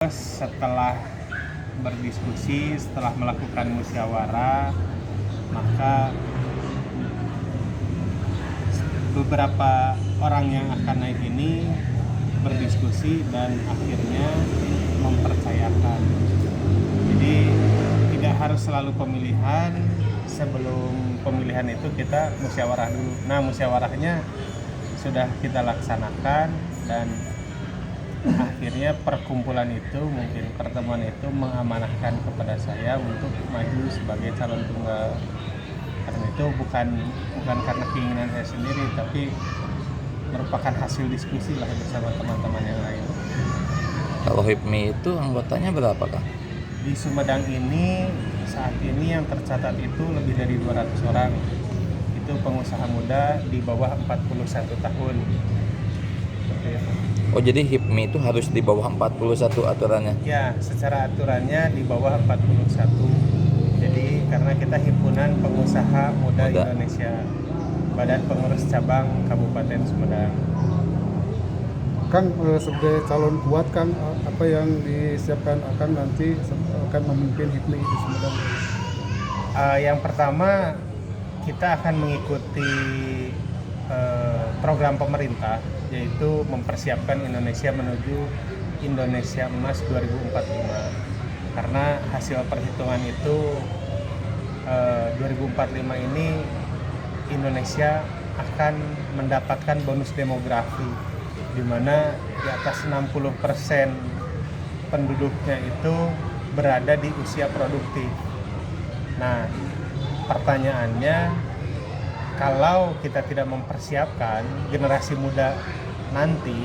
Setelah berdiskusi, setelah melakukan musyawarah, maka beberapa orang yang akan naik ini berdiskusi dan akhirnya mempercayakan. Jadi tidak harus selalu pemilihan, sebelum pemilihan itu kita musyawarah dulu. Nah, musyawarahnya sudah kita laksanakan dan akhirnya perkumpulan itu, mungkin pertemuan itu mengamanahkan kepada saya untuk maju sebagai calon tunggal. Karena itu bukan karena keinginan saya sendiri, tapi merupakan hasil diskusi lah bersama teman-teman yang lain. Kalau HIPMI itu anggotanya berapa, Kang? Di Sumedang ini saat ini yang tercatat itu lebih dari 200 orang. Itu pengusaha muda di bawah 41 tahun. Seperti itu. Oh, jadi HIPMI itu harus di bawah 41 aturannya? Ya, secara aturannya di bawah 41. Jadi karena kita himpunan pengusaha muda Indonesia, Badan Pengurus Cabang Kabupaten Sumedang. Kang, sebagai calon kuat, Kang, apa yang disiapkan akan nanti akan memimpin HIPMI di Sumedang? Yang pertama, kita akan mengikuti program pemerintah, yaitu mempersiapkan Indonesia menuju Indonesia Emas 2045. Karena hasil perhitungan itu 2045 ini Indonesia akan mendapatkan bonus demografi, di mana di atas 60% penduduknya itu berada di usia produktif. Nah, pertanyaannya, kalau kita tidak mempersiapkan generasi muda nanti,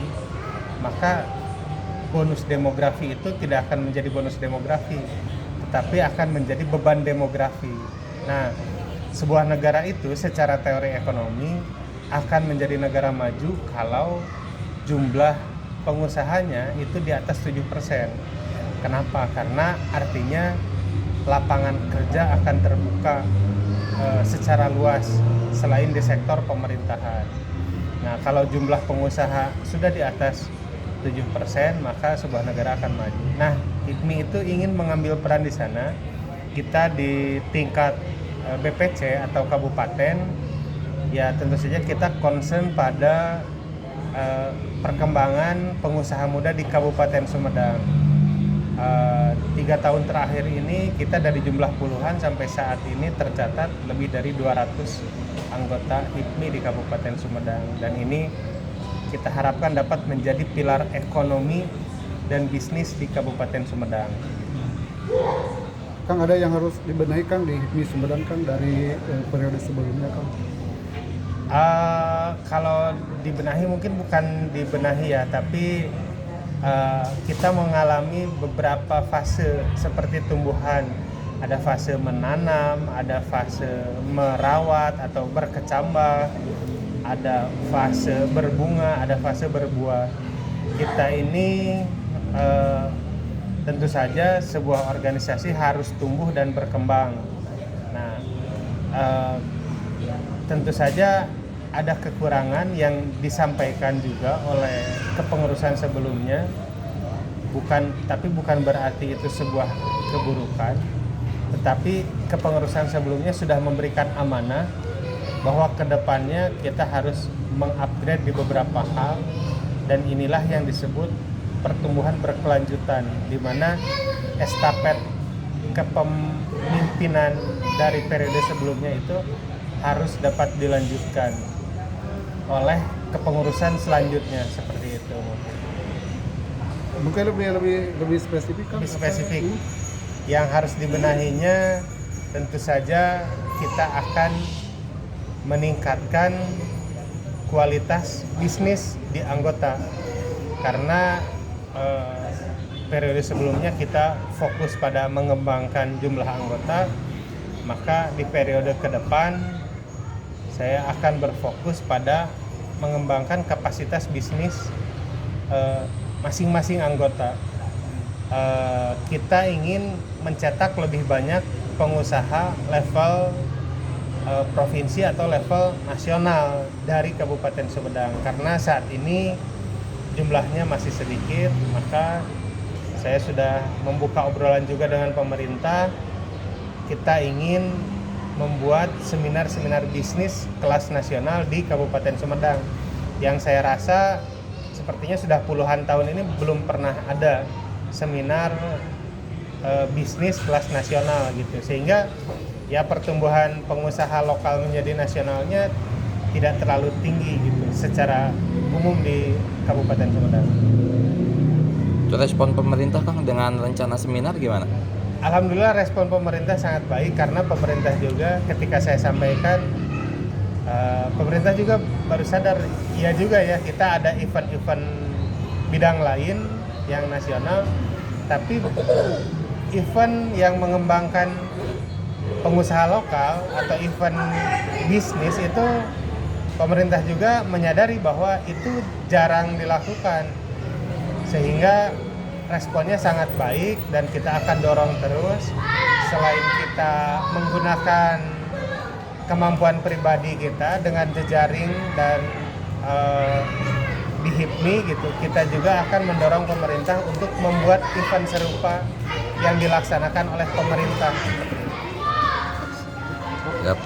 maka bonus demografi itu tidak akan menjadi bonus demografi, tetapi akan menjadi beban demografi. Nah, sebuah negara itu secara teori ekonomi akan menjadi negara maju kalau jumlah pengusahanya itu di atas 7%. Kenapa? Karena artinya lapangan kerja akan terbuka secara luas selain di sektor pemerintahan. Nah, kalau jumlah pengusaha sudah di atas 7%, maka sebuah negara akan maju. Nah, HIPMI itu ingin mengambil peran di sana. Kita di tingkat BPC atau kabupaten, ya tentu saja kita concern pada perkembangan pengusaha muda di Kabupaten Sumedang. 3 tahun terakhir ini kita dari jumlah puluhan sampai saat ini tercatat lebih dari 200 anggota HIPMI di Kabupaten Sumedang, dan ini kita harapkan dapat menjadi pilar ekonomi dan bisnis di Kabupaten Sumedang. Kang, ada yang harus dibenahi, Kang, di HIPMI Sumedang, Kang, dari periode sebelumnya, Kang? Kalau dibenahi mungkin bukan dibenahi ya, tapi kita mengalami beberapa fase seperti tumbuhan. Ada fase menanam, ada fase merawat atau berkecambah, ada fase berbunga, ada fase berbuah. Kita ini tentu saja sebuah organisasi harus tumbuh dan berkembang. Nah, tentu saja ada kekurangan yang disampaikan juga oleh kepengurusan sebelumnya, tapi bukan berarti itu sebuah keburukan, tetapi kepengurusan sebelumnya sudah memberikan amanah bahwa kedepannya kita harus mengupgrade di beberapa hal, dan inilah yang disebut pertumbuhan berkelanjutan, di mana estafet kepemimpinan dari periode sebelumnya itu harus dapat dilanjutkan oleh kepengurusan selanjutnya, seperti itu. Mungkin lebih spesifik, Kang? Lebih spesifik. Yang harus dibenahinya tentu saja kita akan meningkatkan kualitas bisnis di anggota, karena periode sebelumnya kita fokus pada mengembangkan jumlah anggota, maka di periode ke depan saya akan berfokus pada mengembangkan kapasitas bisnis masing-masing anggota. Kita ingin mencetak lebih banyak pengusaha level provinsi atau level nasional dari Kabupaten Sumedang, karena saat ini jumlahnya masih sedikit, maka saya sudah membuka obrolan juga dengan pemerintah. Kita ingin membuat seminar-seminar bisnis kelas nasional di Kabupaten Sumedang, yang saya rasa sepertinya sudah puluhan tahun ini belum pernah ada seminar bisnis kelas nasional gitu, sehingga ya pertumbuhan pengusaha lokal menjadi nasionalnya tidak terlalu tinggi gitu secara umum di Kabupaten Sumedang. Respon pemerintah Kang dengan rencana seminar gimana? Alhamdulillah respon pemerintah sangat baik, karena pemerintah juga ketika saya sampaikan, pemerintah juga baru sadar, iya juga ya kita ada event-event bidang lain yang nasional, tapi event yang mengembangkan pengusaha lokal atau event bisnis itu pemerintah juga menyadari bahwa itu jarang dilakukan, sehingga responnya sangat baik dan kita akan dorong terus. Selain kita menggunakan kemampuan pribadi kita dengan jejaring dan di HIPMI gitu, kita juga akan mendorong pemerintah untuk membuat event serupa yang dilaksanakan oleh pemerintah. Yap.